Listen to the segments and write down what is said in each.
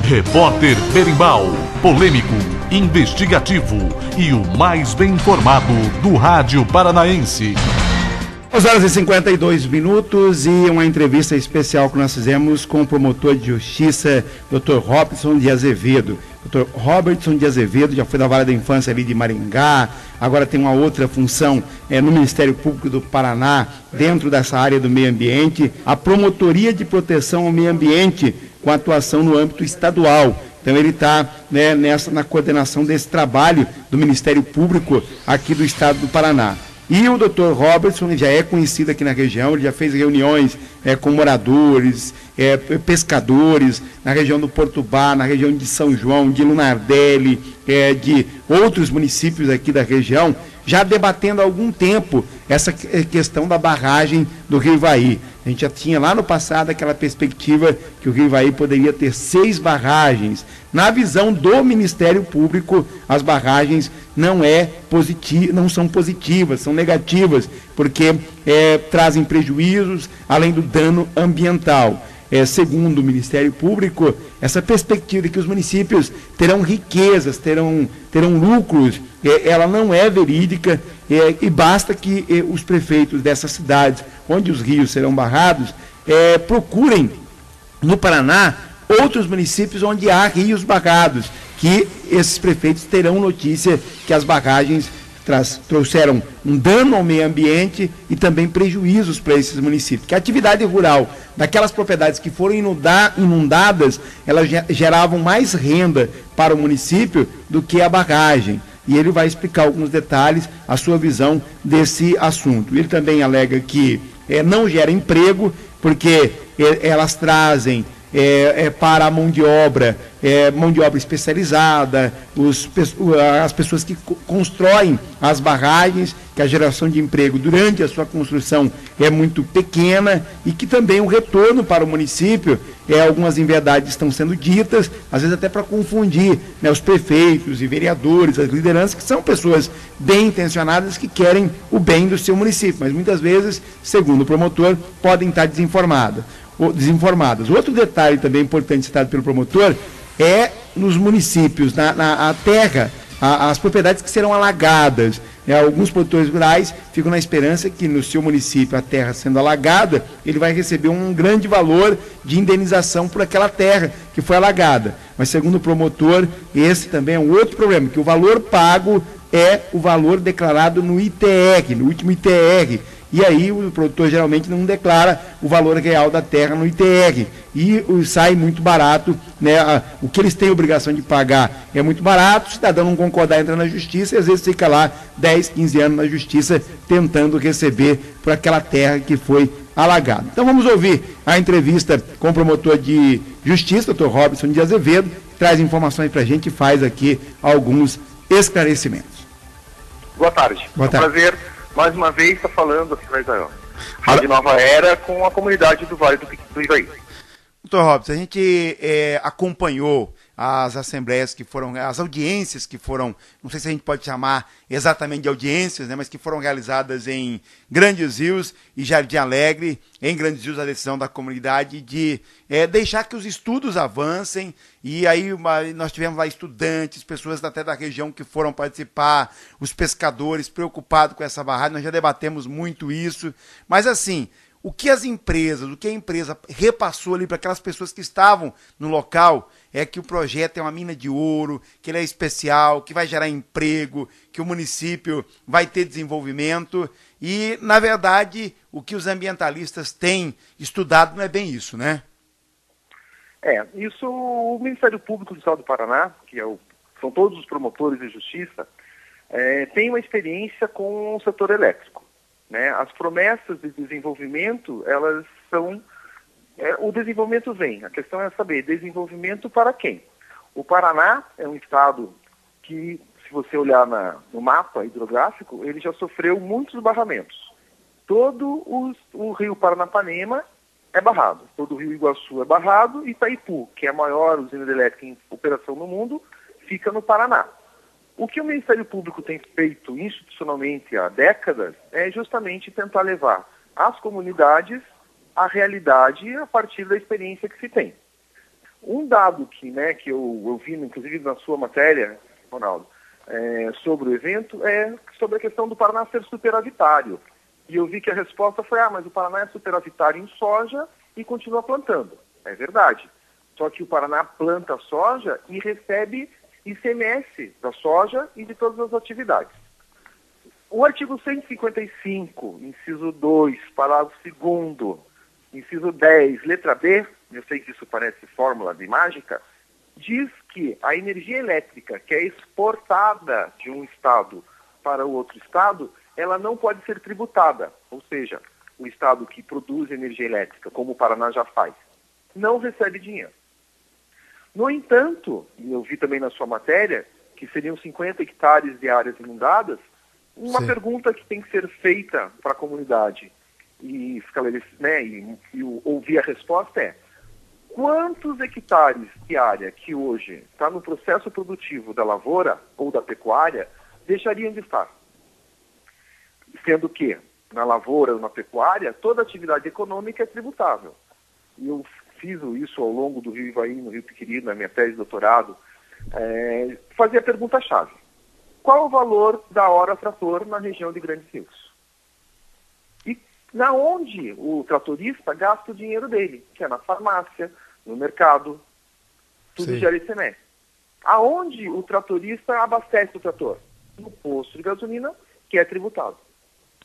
Repórter Berimbau, polêmico, investigativo e o mais bem informado do rádio paranaense. 2h52 e uma entrevista especial que nós fizemos com o promotor de justiça, Dr. Robertson de Azevedo. Dr. Robertson de Azevedo já foi da Vara da Infância ali de Maringá, agora tem uma outra função no Ministério Público do Paraná, dentro dessa área do meio ambiente, a Promotoria de Proteção ao Meio Ambiente, com atuação no âmbito estadual. Então ele está na coordenação desse trabalho do Ministério Público aqui do estado do Paraná. E o Dr. Robertson já é conhecido aqui na região, ele já fez reuniões com moradores, pescadores, na região do Portubá, na região de São João, de Lunardelli, de outros municípios aqui da região, já debatendo há algum tempo essa questão da barragem do Rio Ivaí. A gente já tinha lá no passado aquela perspectiva que o Rio Ivaí poderia ter 6 barragens. Na visão do Ministério Público, as barragens não são positivas, são negativas, porque trazem prejuízos, além do dano ambiental. Segundo o Ministério Público, essa perspectiva de que os municípios terão riquezas, terão lucros, ela não é verídica, e basta que os prefeitos dessas cidades, onde os rios serão barrados, procurem no Paraná outros municípios onde há rios barrados, que esses prefeitos terão notícia que as barragens trouxeram um dano ao meio ambiente e também prejuízos para esses municípios. Que a atividade rural daquelas propriedades que foram inundadas, elas geravam mais renda para o município do que a barragem. E ele vai explicar alguns detalhes, a sua visão desse assunto. Ele também alega que não gera emprego, porque elas trazem para a mão de obra especializada, as pessoas que constroem as barragens, que a geração de emprego durante a sua construção é muito pequena e que também o retorno para o município, algumas inverdades estão sendo ditas, às vezes até para confundir os prefeitos e vereadores, as lideranças, que são pessoas bem intencionadas que querem o bem do seu município, mas muitas vezes, segundo o promotor, podem estar desinformadas. Outro detalhe também importante citado pelo promotor é nos municípios, na terra, as propriedades que serão alagadas. Alguns produtores rurais ficam na esperança que no seu município, a terra sendo alagada, ele vai receber um grande valor de indenização por aquela terra que foi alagada. Mas segundo o promotor, esse também é um outro problema, que o valor pago é o valor declarado no ITR, no último ITR. E aí o produtor geralmente não declara o valor real da terra no ITR. E sai muito barato, o que eles têm obrigação de pagar é muito barato, o cidadão não concordar, entra na justiça e às vezes fica lá 10, 15 anos na justiça tentando receber por aquela terra que foi alagada. Então vamos ouvir a entrevista com o promotor de justiça, Dr. Robertson de Azevedo, que traz informações para a gente e faz aqui alguns esclarecimentos. Boa tarde. Boa tarde. É um prazer, mais uma vez, estar falando aqui na Rádio Nova Era com a comunidade do Vale do Ivaí. Doutor Robson, a gente acompanhou as assembleias que foram, as audiências que foram, não sei se a gente pode chamar exatamente de audiências, mas que foram realizadas em Grandes Rios e Jardim Alegre. Em Grandes Rios, a decisão da comunidade de deixar que os estudos avancem, e aí nós tivemos lá estudantes, pessoas até da região que foram participar, os pescadores preocupados com essa barragem, nós já debatemos muito isso, mas assim, o que a empresa repassou ali para aquelas pessoas que estavam no local é que o projeto é uma mina de ouro, que ele é especial, que vai gerar emprego, que o município vai ter desenvolvimento e, na verdade, o que os ambientalistas têm estudado não é bem isso, né? Isso o Ministério Público do Estado do Paraná, que são todos os promotores de justiça, tem uma experiência com o setor elétrico. As promessas de desenvolvimento, elas são... o desenvolvimento vem, a questão é saber, desenvolvimento para quem? O Paraná é um estado que, se você olhar no mapa hidrográfico, ele já sofreu muitos barramentos. Todo o rio Paranapanema é barrado, todo o rio Iguaçu é barrado, e Itaipu, que é a maior usina elétrica em operação no mundo, fica no Paraná. O que o Ministério Público tem feito institucionalmente há décadas é justamente tentar levar as comunidades à realidade a partir da experiência que se tem. Um dado que eu vi, inclusive na sua matéria, Ronaldo, sobre o evento, é sobre a questão do Paraná ser superavitário. E eu vi que a resposta foi, mas o Paraná é superavitário em soja e continua plantando. É verdade. Só que o Paraná planta soja e recebe ICMS da soja e de todas as atividades. O artigo 155, inciso 2, parágrafo 2º, inciso 10, letra B, eu sei que isso parece fórmula de mágica, diz que a energia elétrica que é exportada de um estado para o outro estado, ela não pode ser tributada. Ou seja, o estado que produz energia elétrica, como o Paraná já faz, não recebe dinheiro. No entanto, e eu vi também na sua matéria, que seriam 50 hectares de áreas inundadas, uma pergunta que tem que ser feita para a comunidade e ouvir a resposta é: quantos hectares de área que hoje está no processo produtivo da lavoura ou da pecuária deixariam de estar? Sendo que na lavoura ou na pecuária toda atividade econômica é tributável. E eu fiz isso ao longo do Rio Ivaí, no Rio Piquiri, na minha tese de doutorado, fazia a pergunta-chave: qual o valor da hora trator na região de Grandes Rios? E na onde o tratorista gasta o dinheiro dele, que é na farmácia, no mercado, tudo gera ICMS. Aonde o tratorista abastece o trator? No posto de gasolina, que é tributado.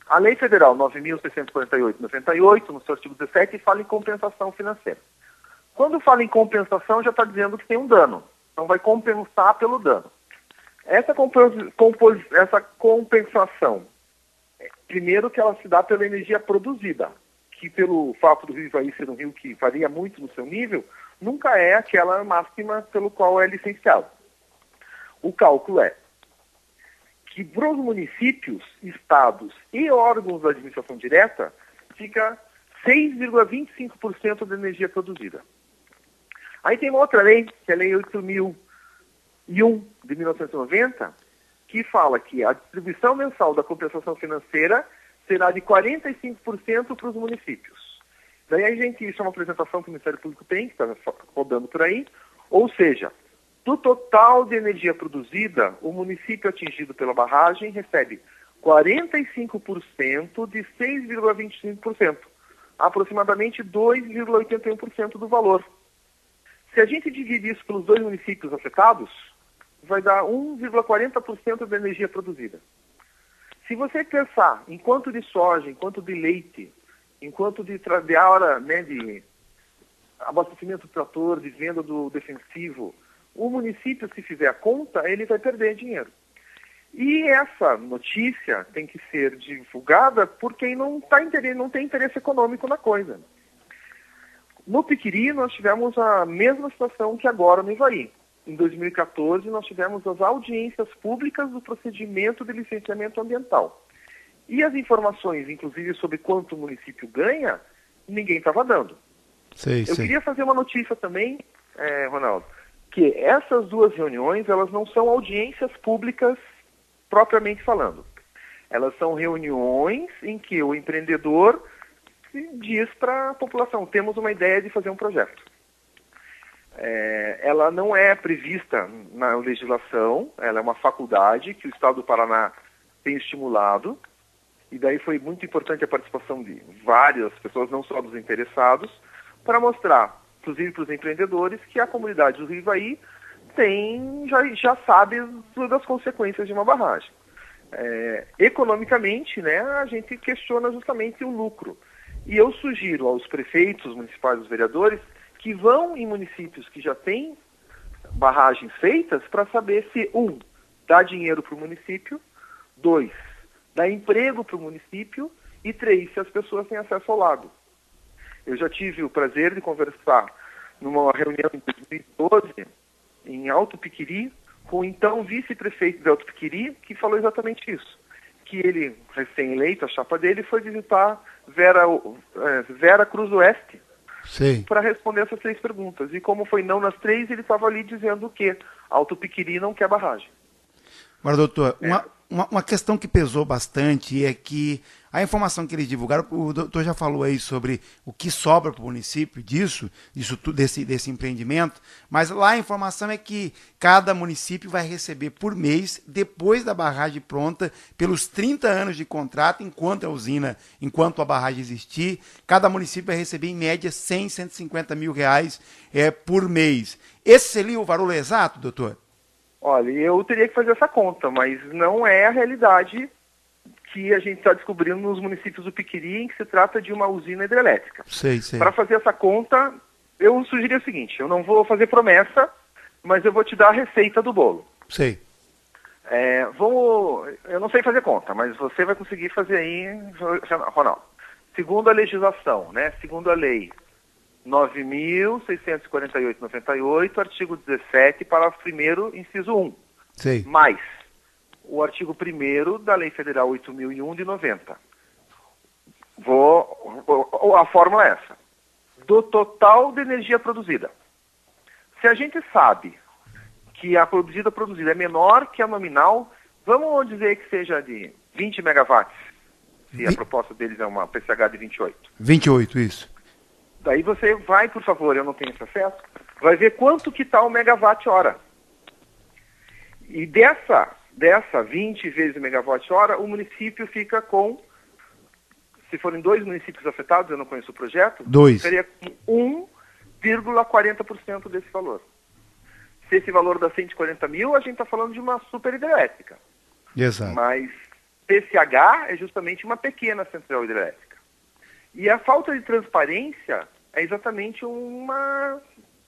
A Lei Federal 9.648/98, no seu artigo 17, fala em compensação financeira. Quando fala em compensação, já está dizendo que tem um dano. Então vai compensar pelo dano. Essa compensação, primeiro que ela se dá pela energia produzida, que pelo fato do Rio Ivaí ser um rio que varia muito no seu nível, nunca é aquela máxima pelo qual é licenciado. O cálculo é que para os municípios, estados e órgãos da administração direta, fica 6,25% da energia produzida. Aí tem uma outra lei, que é a Lei 8.001 de 1990, que fala que a distribuição mensal da compensação financeira será de 45% para os municípios. Daí isso é uma apresentação que o Ministério Público tem, que está rodando por aí, ou seja, do total de energia produzida, o município atingido pela barragem recebe 45% de 6,25%, aproximadamente 2,81% do valor. Se a gente divide isso pelos dois municípios afetados, vai dar 1,40% da energia produzida. Se você pensar em quanto de soja, em quanto de leite, em quanto de hora de abastecimento do trator, de venda do defensivo, o município, se fizer a conta, ele vai perder dinheiro. E essa notícia tem que ser divulgada por quem não tem interesse econômico na coisa. No Piquiri, nós tivemos a mesma situação que agora no Ivaí. Em 2014, nós tivemos as audiências públicas do procedimento de licenciamento ambiental. E as informações, inclusive, sobre quanto o município ganha, ninguém estava dando. Eu queria fazer uma notícia também, Ronaldo, que essas duas reuniões, elas não são audiências públicas propriamente falando. Elas são reuniões em que o empreendedor diz para a população: temos uma ideia de fazer um projeto. Ela não é prevista na legislação, ela é uma faculdade que o Estado do Paraná tem estimulado, e daí foi muito importante a participação de várias pessoas, não só dos interessados, para mostrar, inclusive para os empreendedores, que a comunidade do Rio Ivaí já sabe das consequências de uma barragem. Economicamente, a gente questiona justamente o lucro. E eu sugiro aos prefeitos municipais, aos vereadores, que vão em municípios que já têm barragens feitas para saber se, dá dinheiro para o município, 2, dá emprego para o município e 3, se as pessoas têm acesso ao lago. Eu já tive o prazer de conversar numa reunião em 2012, em Alto Piquiri, com o então vice-prefeito de Alto Piquiri, que falou exatamente isso. Que ele, recém-eleito, a chapa dele, foi visitar Vera Cruz Oeste para responder essas 3 perguntas. E como foi não nas 3, ele estava ali dizendo o quê? Alto Piquiri não quer barragem. Agora, doutor, uma questão que pesou bastante é que a informação que eles divulgaram, o doutor já falou aí sobre o que sobra para o município desse empreendimento, mas lá a informação é que cada município vai receber por mês, depois da barragem pronta, pelos 30 anos de contrato, enquanto a barragem existir, cada município vai receber em média 100, 150 mil reais por mês. Esse seria o valor exato, doutor? Olha, eu teria que fazer essa conta, mas não é a realidade que a gente está descobrindo nos municípios do Piquiri, em que se trata de uma usina hidrelétrica. Sei. Para fazer essa conta, eu sugeri o seguinte: eu não vou fazer promessa, mas eu vou te dar a receita do bolo. Sei. Eu não sei fazer conta, mas você vai conseguir fazer aí, Ronaldo. Segundo a legislação, né? Segundo a lei 9.648/98, artigo 17, parágrafo 1º, inciso 1. Sei. Mais o artigo 1º da Lei Federal 8.001 de 90. A fórmula é essa. Do total de energia produzida. Se a gente sabe que a produzida é menor que a nominal, vamos dizer que seja de 20 megawatts, se a proposta deles é uma PCH de 28. 28, isso. Daí você vai, por favor, eu não tenho esse acesso, vai ver quanto que está o megawatt-hora. E dessa 20 vezes megawatt-hora, o município fica com, se forem 2 municípios afetados, eu não conheço o projeto, 2. Seria com 1,40% desse valor. Se esse valor dá 140 mil, a gente está falando de uma super hidrelétrica. Exato. Mas PCH é justamente uma pequena central hidrelétrica. E a falta de transparência é exatamente uma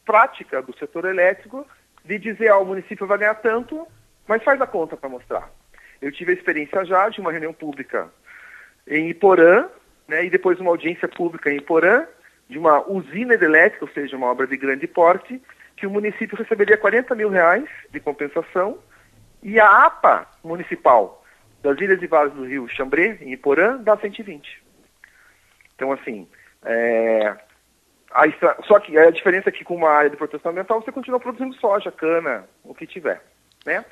prática do setor elétrico de dizer, o município vai ganhar tanto, mas faz a conta para mostrar. Eu tive a experiência já de uma reunião pública em Iporã, né, e depois uma audiência pública em Iporã, de uma usina hidrelétrica, ou seja, uma obra de grande porte, que o município receberia 40 mil reais de compensação, e a APA municipal das Ilhas e Vales do Rio Xambrê, em Iporã, dá 120. Então, assim, só que a diferença é que com uma área de proteção ambiental você continua produzindo soja, cana, o que tiver, né?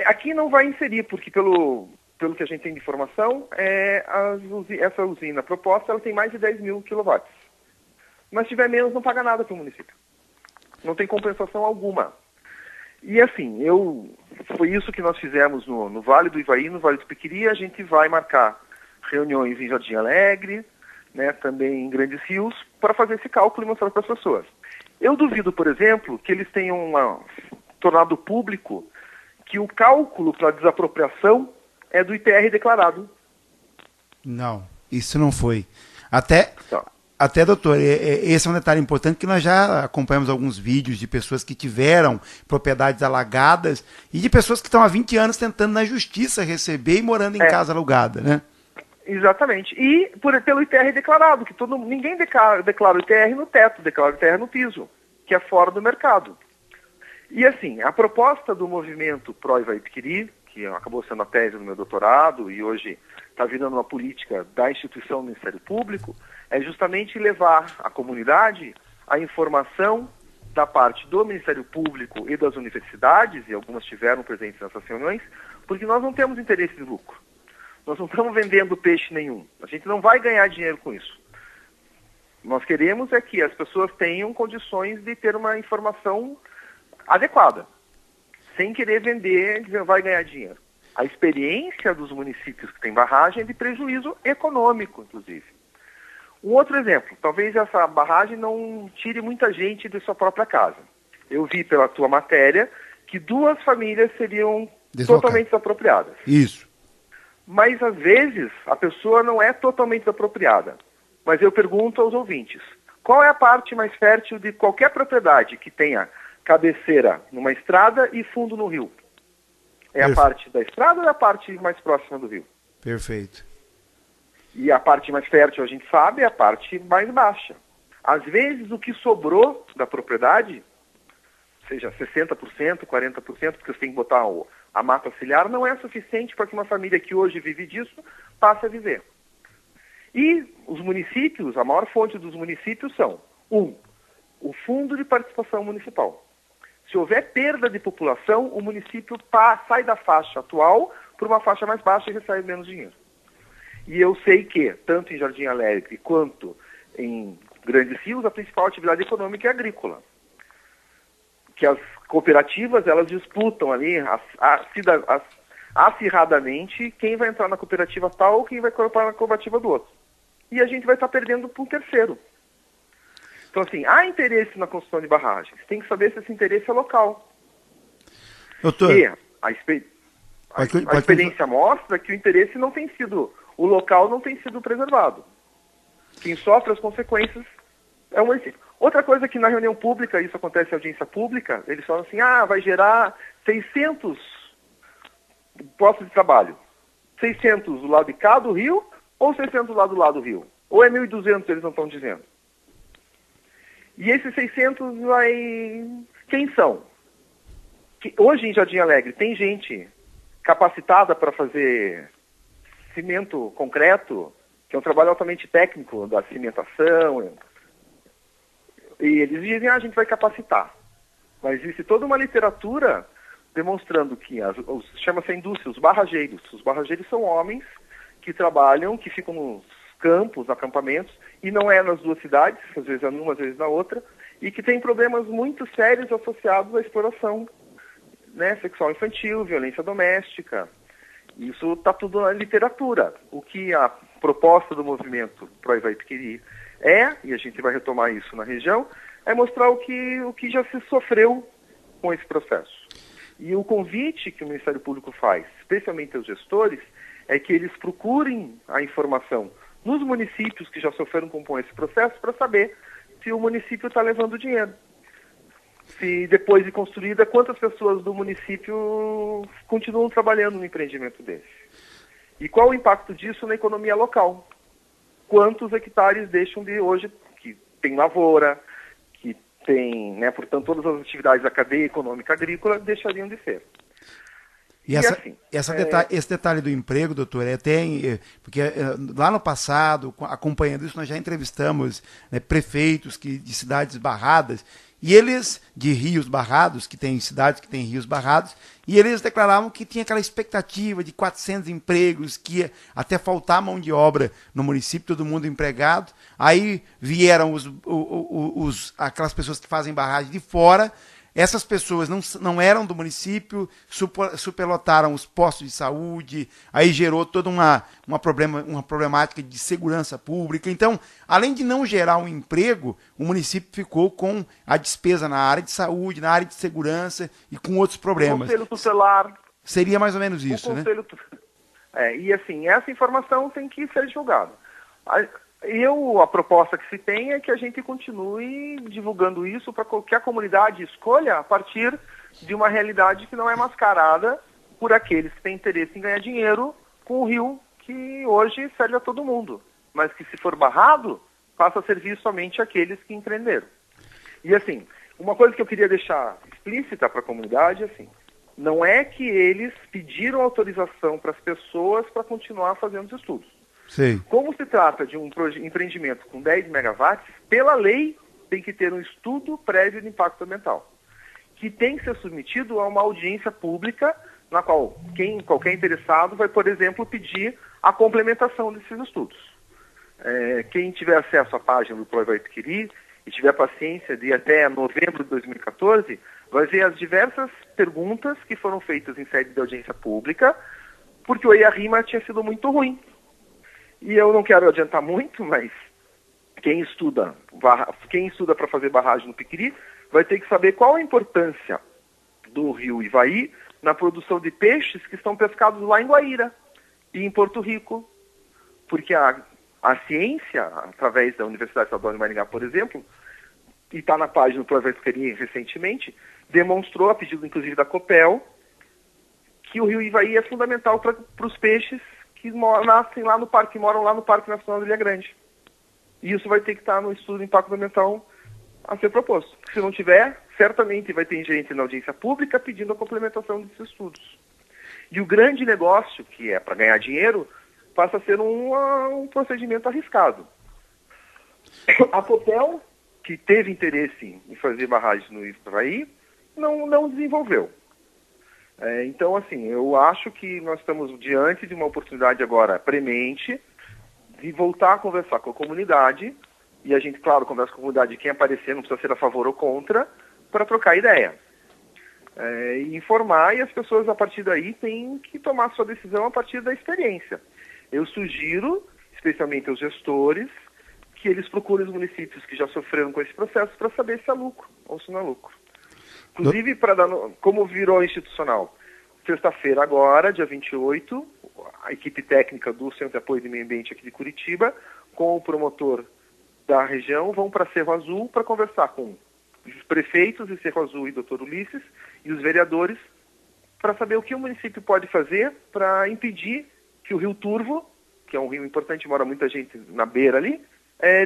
Aqui não vai inserir, porque pelo que a gente tem de informação, essa usina proposta ela tem mais de 10 mil quilowatts. Mas se tiver menos, não paga nada para o município. Não tem compensação alguma. E assim, foi isso que nós fizemos no Vale do Ivaí, no Vale do Piquiri. A gente vai marcar reuniões em Jardim Alegre, né, também em Grandes Rios, para fazer esse cálculo e mostrar para as pessoas. Eu duvido, por exemplo, que eles tenham tornado público que o cálculo para a desapropriação é do ITR declarado. Não, isso não foi. Até, doutor, esse é um detalhe importante, que nós já acompanhamos alguns vídeos de pessoas que tiveram propriedades alagadas e de pessoas que estão há 20 anos tentando na justiça receber e morando em casa alugada, né? Exatamente. E pelo ITR declarado, que ninguém declara o ITR no teto, declara o ITR no piso, que é fora do mercado. E assim, a proposta do movimento Pró-Ivaí Piquiri, que acabou sendo a tese do meu doutorado e hoje está virando uma política da instituição do Ministério Público, é justamente levar à comunidade a informação da parte do Ministério Público e das universidades, e algumas tiveram presentes nessas reuniões, porque nós não temos interesse de lucro. Nós não estamos vendendo peixe nenhum. A gente não vai ganhar dinheiro com isso. Nós queremos é que as pessoas tenham condições de ter uma informação adequada, sem querer vender, vai ganhar dinheiro. A experiência dos municípios que têm barragem é de prejuízo econômico, inclusive. Um outro exemplo, talvez essa barragem não tire muita gente de sua própria casa. Eu vi pela tua matéria que 2 famílias seriam totalmente desapropriadas. Isso. Mas, às vezes, a pessoa não é totalmente desapropriada. Mas eu pergunto aos ouvintes, qual é a parte mais fértil de qualquer propriedade que tenha cabeceira numa estrada e fundo no rio? É a parte da estrada ou é a parte mais próxima do rio? Perfeito. E a parte mais fértil, a gente sabe, é a parte mais baixa. Às vezes, o que sobrou da propriedade, seja 60%, 40%, porque você tem que botar a mata ciliar, não é suficiente para que uma família que hoje vive disso passe a viver. E os municípios, a maior fonte dos municípios são, o Fundo de Participação Municipal. Se houver perda de população, o município sai da faixa atual por uma faixa mais baixa e recebe menos dinheiro. E eu sei que, tanto em Jardim Alegre quanto em Grandes Rios, a principal atividade econômica é agrícola. Que as cooperativas, elas disputam ali acirradamente quem vai entrar na cooperativa tal ou quem vai entrar na cooperativa do outro. E a gente vai estar perdendo para um terceiro. Então, assim, há interesse na construção de barragens. Tem que saber se esse interesse é local. Doutor, e a experiência mostra que o interesse não tem sido, o local não tem sido preservado. Quem sofre as consequências é o município. Outra coisa que na reunião pública, isso acontece em audiência pública, eles falam assim, vai gerar 600 postos de trabalho. 600 do lado de cá do rio ou 600 do lado do rio? Ou é 1.200, eles não estão dizendo. E esses 600 quem são? Hoje em Jardim Alegre tem gente capacitada para fazer cimento concreto, que é um trabalho altamente técnico da cimentação. E eles dizem, a gente vai capacitar. Mas existe toda uma literatura demonstrando que, chama-se a indústria, os barrageiros. Os barrageiros são homens que trabalham, que ficam nos campos, acampamentos, e não é nas duas cidades, às vezes é numa, às vezes na outra, e que tem problemas muito sérios associados à exploração, né, sexual infantil, violência doméstica. Isso está tudo na literatura. O que a proposta do movimento Pro Ivaí-Piquiri e a gente vai retomar isso na região, é mostrar o que já se sofreu com esse processo. E o convite que o Ministério Público faz, especialmente aos gestores, é que eles procurem a informação nos municípios que já sofreram com esse processo para saber se o município está levando dinheiro. Se depois de construída, quantas pessoas do município continuam trabalhando no empreendimento desse. E qual o impacto disso na economia local? Quantos hectares deixam de hoje, que tem lavoura, que tem, né, portanto, todas as atividades da cadeia econômica agrícola deixariam de ser. E esse detalhe do emprego, doutor, porque lá no passado, acompanhando isso, nós já entrevistamos, né, prefeitos de cidades barradas, e eles, de rios barrados, que tem cidades que têm rios barrados, e eles declaravam que tinha aquela expectativa de 400 empregos, que ia até faltar mão de obra no município, todo mundo empregado. Aí vieram aquelas pessoas que fazem barragem de fora. Essas pessoas não eram do município, superlotaram os postos de saúde, aí gerou toda uma problemática de segurança pública. Então, além de não gerar um emprego, o município ficou com a despesa na área de saúde, na área de segurança e com outros problemas. O conselho tutelar. Seria mais ou menos isso, né? E assim, essa informação tem que ser divulgada. A proposta que se tem é que a gente continue divulgando isso para que a comunidade escolha a partir de uma realidade que não é mascarada por aqueles que têm interesse em ganhar dinheiro com o rio que hoje serve a todo mundo, mas que se for barrado, passa a servir somente àqueles que empreenderam. E assim, uma coisa que eu queria deixar explícita para a comunidade, assim, não é que eles pediram autorização para as pessoas para continuar fazendo os estudos. Sim. Como se trata de um empreendimento com 10 megawatts, pela lei tem que ter um estudo prévio de impacto ambiental, que tem que ser submetido a uma audiência pública, na qual qualquer interessado vai, por exemplo, pedir a complementação desses estudos. Quem tiver acesso à página do Pro Ivaí-Piquiri e tiver paciência de até novembro de 2014, vai ver as diversas perguntas que foram feitas em sede de audiência pública, porque o EIA-RIMA tinha sido muito ruim. E eu não quero adiantar muito, mas quem estuda para fazer barragem no Piquiri vai ter que saber qual a importância do rio Ivaí na produção de peixes que estão pescados lá em Guaíra e em Porto Rico. Porque a ciência, através da Universidade Estadual de Maringá, por exemplo, e está na página do Pro Ivaí-Piquiri recentemente, demonstrou, a pedido inclusive da Copel, que o rio Ivaí é fundamental para os peixes que nascem lá no parque, que moram lá no Parque Nacional de Ilha Grande. E isso vai ter que estar no estudo de impacto ambiental a ser proposto. Se não tiver, certamente vai ter gente na audiência pública pedindo a complementação desses estudos. E o grande negócio, que é para ganhar dinheiro, passa a ser um procedimento arriscado. A Copel, que teve interesse em fazer barragens no Ivaí, não desenvolveu. Então, assim, eu acho que nós estamos diante de uma oportunidade agora premente de voltar a conversar com a comunidade, e a gente, claro, conversa com a comunidade, quem aparecer não precisa ser a favor ou contra, para trocar ideia. E informar, e as pessoas a partir daí têm que tomar sua decisão a partir da experiência. Eu sugiro, especialmente aos gestores, que eles procurem os municípios que já sofreram com esse processo para saber se é lucro ou se não é lucro. Inclusive, como virou institucional, sexta-feira agora, dia 28, a equipe técnica do Centro de Apoio de Meio Ambiente aqui de Curitiba, com o promotor da região, vão para Cerro Azul para conversar com os prefeitos de Cerro Azul e Dr. Ulisses e os vereadores para saber o que o município pode fazer para impedir que o Rio Turvo, que é um rio importante, mora muita gente na beira ali,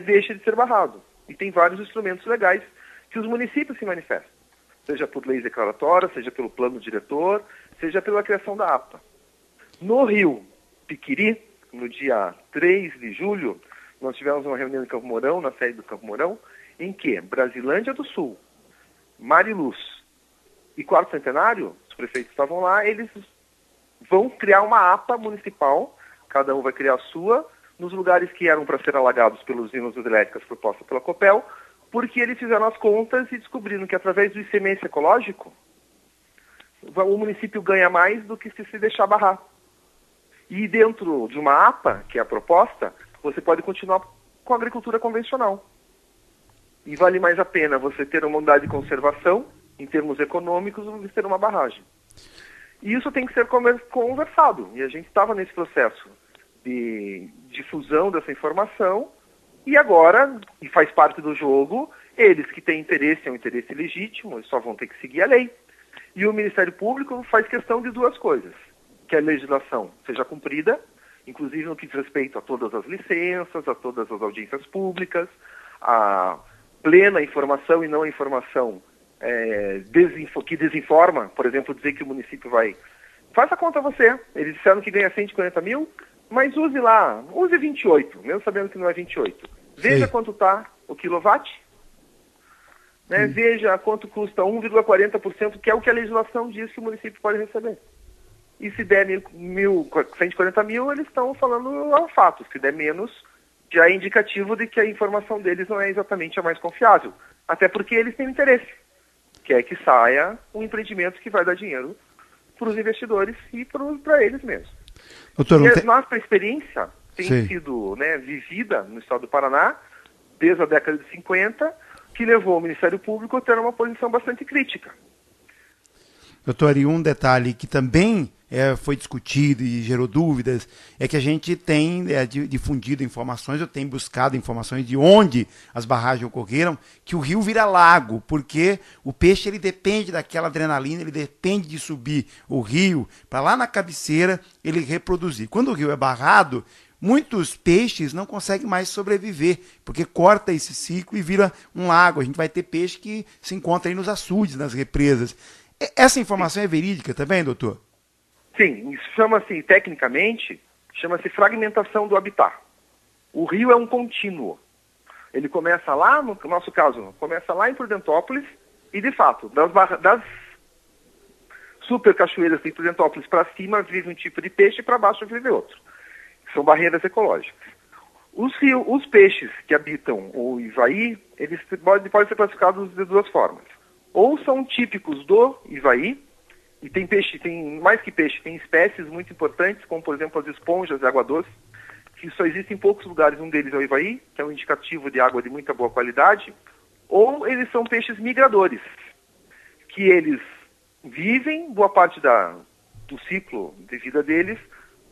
deixe de ser barrado. E tem vários instrumentos legais que os municípios se manifestam, seja por leis declaratórias, seja pelo plano diretor, seja pela criação da APA. No Rio Piquiri, no dia 3 de julho, nós tivemos uma reunião em Campo Mourão, na sede do Campo Mourão, em que Brasilândia do Sul, Mariluz e Quarto Centenário, os prefeitos estavam lá, eles vão criar uma APA municipal, cada um vai criar a sua, nos lugares que eram para ser alagados pelas usinas hidrelétricas propostas pela Copel, porque eles fizeram as contas e descobriram que através do ICMS ecológico, o município ganha mais do que se deixar barrar. E dentro de uma APA, que é a proposta, você pode continuar com a agricultura convencional. E vale mais a pena você ter uma unidade de conservação, em termos econômicos, do que ter uma barragem. E isso tem que ser conversado. E a gente estava nesse processo de difusão dessa informação, e agora, e faz parte do jogo, eles que têm interesse, é um interesse legítimo, só vão ter que seguir a lei. E o Ministério Público faz questão de duas coisas: que a legislação seja cumprida, inclusive no que diz respeito a todas as licenças, a todas as audiências públicas, a plena informação e não a informação que desinforma, por exemplo, dizer que o município vai... Faça a conta você, eles disseram que ganha 140 mil, mas use lá, use 28, mesmo sabendo que não é 28. Veja Sim. quanto está o quilowatt, né? Veja quanto custa 1,40%, que é o que a legislação diz que o município pode receber. E se der 140 mil, eles estão falando ao fato. Se der menos, já é indicativo de que a informação deles não é exatamente a mais confiável. Até porque eles têm interesse, que é que saia um empreendimento que vai dar dinheiro para os investidores e para eles mesmos. Doutor, e a nossa experiência tem Sim. sido vivida no estado do Paraná desde a década de 50, que levou o Ministério Público a ter uma posição bastante crítica. Doutor, e um detalhe que também foi discutido e gerou dúvidas, é que a gente tem difundido informações, eu tenho buscado informações de onde as barragens ocorreram, que o rio vira lago, porque o peixe ele depende daquela adrenalina, ele depende de subir o rio para lá na cabeceira ele reproduzir. Quando o rio é barrado, muitos peixes não conseguem mais sobreviver, porque corta esse ciclo e vira um lago. A gente vai ter peixe que se encontra aí nos açudes, nas represas. Essa informação é verídica também, doutor? Sim, isso chama-se, tecnicamente, chama-se fragmentação do habitat. O rio é um contínuo. Ele começa lá, no nosso caso, começa lá em Prudentópolis e, de fato, das super cachoeiras de Prudentópolis para cima vive um tipo de peixe e para baixo vive outro. São barreiras ecológicas. Os peixes que habitam o Ivaí, eles podem ser classificados de duas formas. Ou são típicos do Ivaí, e tem peixe, tem mais que peixe, tem espécies muito importantes, como por exemplo as esponjas de água doce, que só existem em poucos lugares. Um deles é o Ivaí, que é um indicativo de água de muita boa qualidade. Ou eles são peixes migradores, que eles vivem boa parte do ciclo de vida deles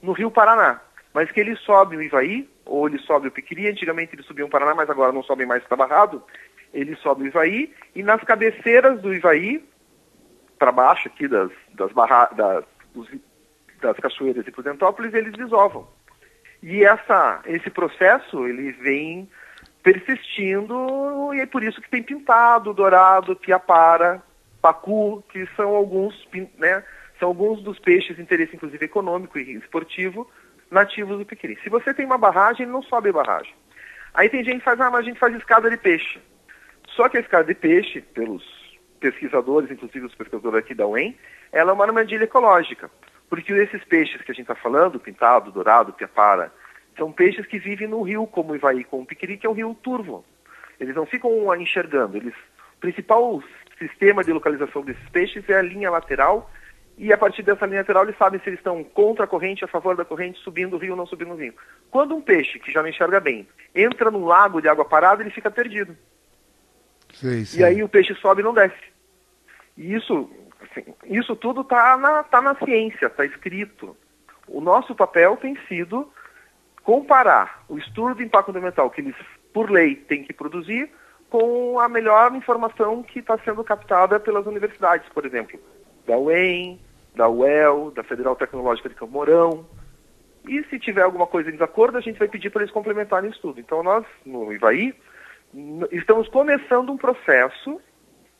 no Rio Paraná, mas que eles sobem o Ivaí, ou eles sobem o Piquiri. Antigamente eles subiam o Paraná, mas agora não sobem mais, está barrado. Eles sobem o Ivaí, e nas cabeceiras do Ivaí, para baixo aqui das cachoeiras de Prudentópolis, eles desovam. E esse processo ele vem persistindo, e é por isso que tem pintado, dourado, piapara, pacu, que são alguns dos peixes de interesse inclusive econômico e esportivo nativos do Piquiri. Se você tem uma barragem, ele não sobe a barragem. Aí tem gente que faz, mas a gente faz escada de peixe. Só que a escada de peixe, pelos pesquisadores, inclusive os pesquisadores aqui da UEM, ela é uma armadilha ecológica. Porque esses peixes que a gente está falando, pintado, dourado, piapara, são peixes que vivem no rio, como o Ivaí, como o Piquiri, que é um rio turvo. Eles não ficam enxergando. O principal sistema de localização desses peixes é a linha lateral, e a partir dessa linha lateral eles sabem se eles estão contra a corrente, a favor da corrente, subindo o rio ou não subindo o rio. Quando um peixe, que já não enxerga bem, entra num lago de água parada, ele fica perdido. Sim. E aí o peixe sobe e não desce. E isso tudo está na ciência, está escrito. O nosso papel tem sido comparar o estudo de impacto ambiental que eles, por lei, têm que produzir com a melhor informação que está sendo captada pelas universidades, por exemplo, da UEM, da UEL, da Federal Tecnológica de Campo Mourão. E se tiver alguma coisa em desacordo, a gente vai pedir para eles complementarem o estudo. Então nós, no Ivaí, estamos começando um processo,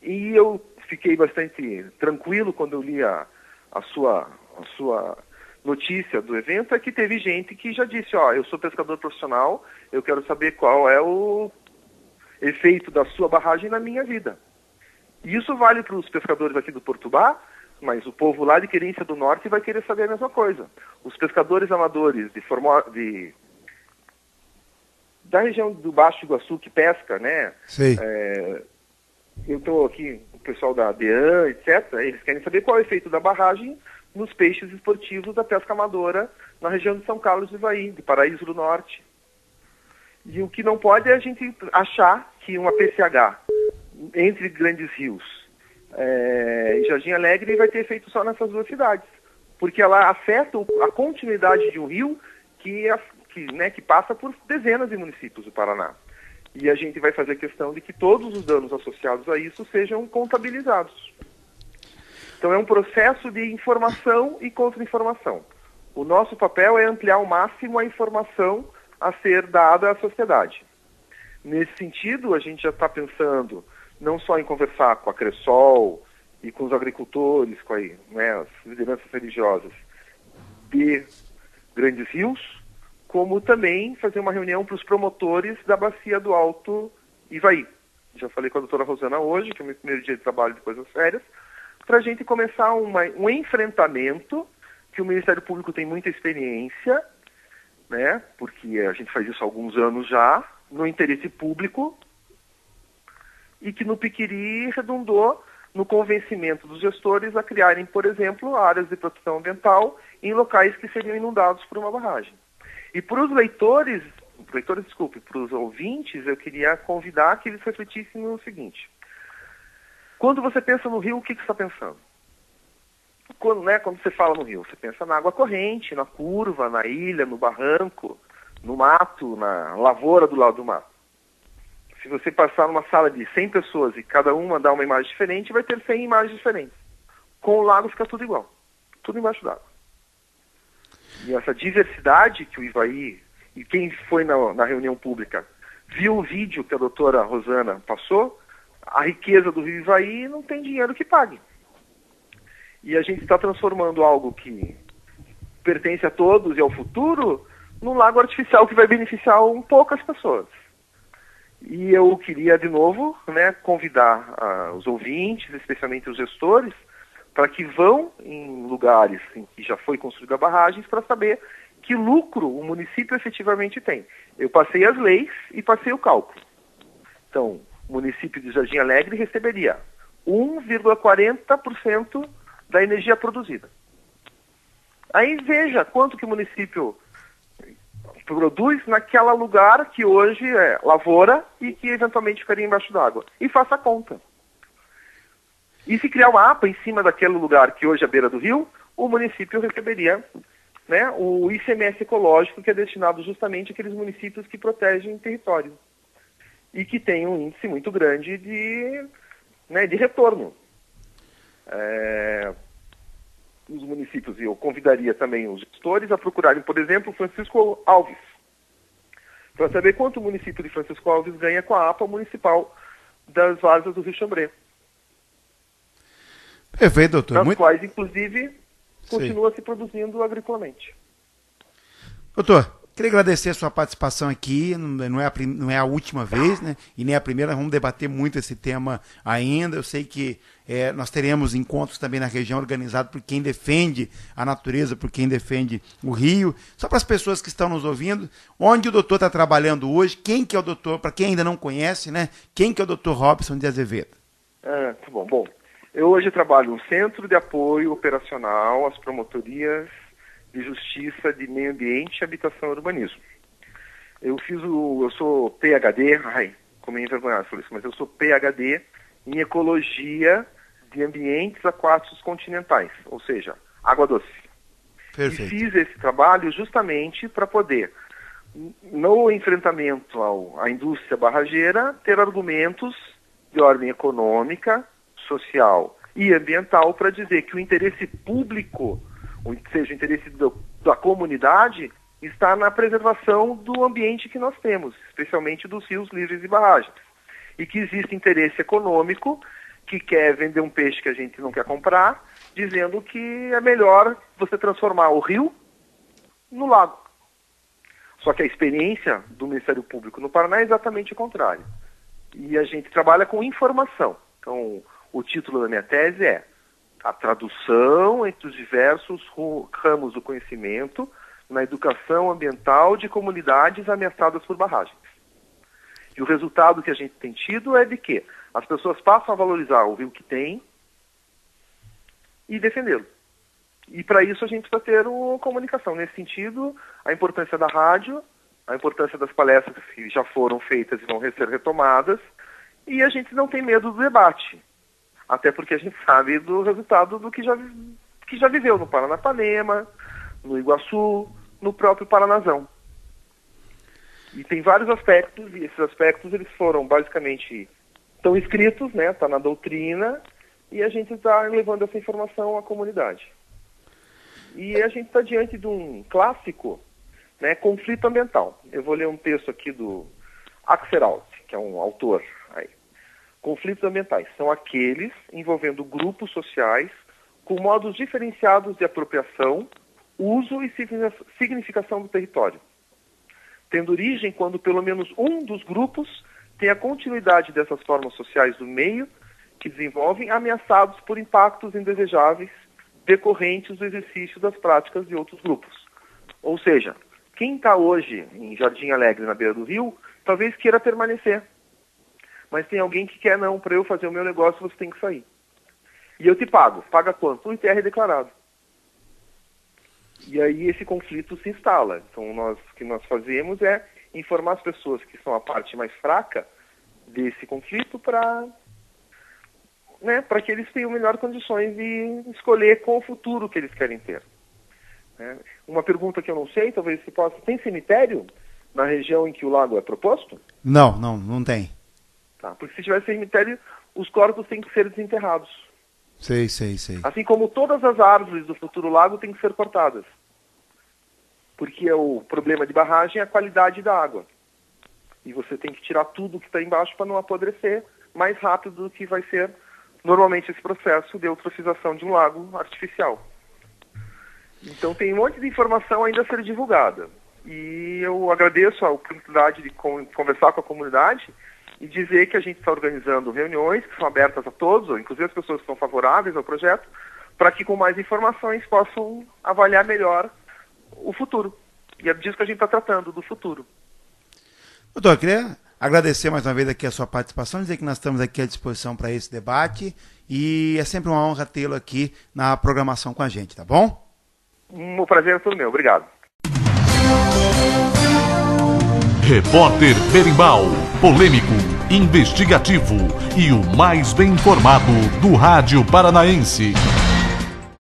e eu fiquei bastante tranquilo quando eu li a sua notícia do evento, é que teve gente que já disse, eu sou pescador profissional, eu quero saber qual é o efeito da sua barragem na minha vida. E isso vale para os pescadores aqui do Portubá, mas o povo lá de Querência do Norte vai querer saber a mesma coisa. Os pescadores amadores da região do Baixo Iguaçu que pesca, né? Sim. Eu estou aqui, o pessoal da ADEAN, etc., eles querem saber qual é o efeito da barragem nos peixes esportivos da pesca amadora na região de São Carlos do Ivaí, de Paraíso do Norte. E o que não pode é a gente achar que uma PCH entre grandes rios e Jardim Alegre vai ter efeito só nessas duas cidades, porque ela afeta a continuidade de um rio que passa por dezenas de municípios do Paraná. E a gente vai fazer questão de que todos os danos associados a isso sejam contabilizados. Então é um processo de informação e contra-informação. O nosso papel é ampliar ao máximo a informação a ser dada à sociedade. Nesse sentido, a gente já está pensando não só em conversar com a Cressol e com os agricultores, com as lideranças religiosas de grandes rios, como também fazer uma reunião para os promotores da bacia do Alto Ivaí. Já falei com a doutora Rosana hoje, que é o meu primeiro dia de trabalho de coisas sérias, para a gente começar um enfrentamento, que o Ministério Público tem muita experiência, né, porque a gente faz isso há alguns anos já, no interesse público, e que no Piquiri redundou no convencimento dos gestores a criarem, por exemplo, áreas de proteção ambiental em locais que seriam inundados por uma barragem. E para os para os ouvintes, eu queria convidar que eles refletissem no seguinte: quando você pensa no rio, o que você está pensando? Quando você fala no rio, você pensa na água corrente, na curva, na ilha, no barranco, no mato, na lavoura do lado do mato. Se você passar numa sala de 100 pessoas e cada uma dá uma imagem diferente, vai ter 100 imagens diferentes. Com o lago fica tudo igual, tudo embaixo d'água. E essa diversidade que o Ivaí, e quem foi na reunião pública, viu o vídeo que a doutora Rosana passou, a riqueza do rio Ivaí não tem dinheiro que pague. E a gente está transformando algo que pertence a todos e ao futuro num lago artificial que vai beneficiar poucas pessoas. E eu queria, de novo, convidar os ouvintes, especialmente os gestores, para que vão em lugares em que já foi construída barragens para saber que lucro o município efetivamente tem. Eu passei as leis e passei o cálculo. Então, o município de Jardim Alegre receberia 1,40% da energia produzida. Aí veja quanto que o município produz naquele lugar que hoje é lavoura e que eventualmente ficaria embaixo d'água. E faça a conta. E se criar uma APA em cima daquele lugar que hoje é à beira do rio, o município receberia o ICMS ecológico, que é destinado justamente àqueles municípios que protegem território e que tem um índice muito grande de retorno. Os municípios, e eu convidaria também os gestores a procurarem, por exemplo, Francisco Alves, para saber quanto o município de Francisco Alves ganha com a APA municipal das várzeas do Rio Xambrê. Perfeito, doutor. Nas quais, inclusive, continua se produzindo agriculamente. Doutor, Queria agradecer a sua participação aqui, não é a última vez, né? E nem a primeira, vamos debater muito esse tema ainda. Eu sei que nós teremos encontros também na região organizados por quem defende a natureza, por quem defende o rio. Só para as pessoas que estão nos ouvindo, onde o doutor está trabalhando hoje, quem que é o doutor, para quem ainda não conhece, né? Quem que é o doutor Robson de Azevedo? Tá bom. Bom, eu hoje trabalho no Centro de Apoio Operacional às Promotorias de Justiça de Meio Ambiente, Habitação e Urbanismo. Eu sou PhD, como é envergonhado falar isso, mas eu sou PhD em Ecologia de Ambientes Aquáticos Continentais, ou seja, água doce. Perfeito. E fiz esse trabalho justamente para poder, no enfrentamento à indústria barrageira, ter argumentos de ordem econômica, social e ambiental para dizer que o interesse público, ou seja, o interesse da comunidade, está na preservação do ambiente que nós temos, especialmente dos rios livres e barragens. E que existe interesse econômico que quer vender um peixe que a gente não quer comprar, dizendo que é melhor você transformar o rio no lago. Só que a experiência do Ministério Público no Paraná é exatamente o contrário. E a gente trabalha com informação. Então, o título da minha tese é a tradução entre os diversos ramos do conhecimento na educação ambiental de comunidades ameaçadas por barragens. E o resultado que a gente tem tido é de que as pessoas passam a valorizar o rio que tem e defendê-lo. E para isso a gente precisa ter uma comunicação. Nesse sentido, a importância da rádio, a importância das palestras que já foram feitas e vão ser retomadas, e a gente não tem medo do debate. Até porque a gente sabe do resultado do que já viveu no Paranapanema, no Iguaçu, no próprio Paranazão. E tem vários aspectos, e esses aspectos eles foram basicamente, estão escritos, né, está na doutrina, e a gente está levando essa informação à comunidade. E a gente está diante de um clássico, né, conflito ambiental. Eu vou ler um texto aqui do Axelrod, que é um autor aí. Conflitos ambientais são aqueles envolvendo grupos sociais com modos diferenciados de apropriação, uso e significação do território, tendo origem quando pelo menos um dos grupos tem a continuidade dessas formas sociais do meio que desenvolvem ameaçados por impactos indesejáveis decorrentes do exercício das práticas de outros grupos. Ou seja, quem está hoje em Jardim Alegre, na beira do rio, talvez queira permanecer. Mas tem alguém que quer, não, para eu fazer o meu negócio você tem que sair. E eu te pago. Paga quanto? O ITR declarado. E aí esse conflito se instala. Então o que nós fazemos é informar as pessoas que são a parte mais fraca desse conflito para que eles tenham melhores condições de escolher qual o futuro que eles querem ter. Uma pergunta que eu não sei, talvez você possa... Tem cemitério na região em que o lago é proposto? Não tem. Tá, porque se tiver cemitério, os corpos têm que ser desenterrados. Sei. Assim como todas as árvores do futuro lago têm que ser cortadas. Porque o problema de barragem é a qualidade da água. E você tem que tirar tudo que está embaixo para não apodrecer mais rápido do que vai ser normalmente esse processo de eutrofização de um lago artificial. Então tem um monte de informação ainda a ser divulgada. E eu agradeço a oportunidade de conversar com a comunidade e dizer que a gente está organizando reuniões que são abertas a todos, ou inclusive as pessoas que são favoráveis ao projeto, para que com mais informações possam avaliar melhor o futuro. E é disso que a gente está tratando, do futuro. Doutor, eu queria agradecer mais uma vez aqui a sua participação, dizer que nós estamos aqui à disposição para esse debate e é sempre uma honra tê-lo aqui na programação com a gente, tá bom? O prazer é todo meu. Obrigado. Repórter Berimbau, polêmico, investigativo e o mais bem informado do rádio paranaense.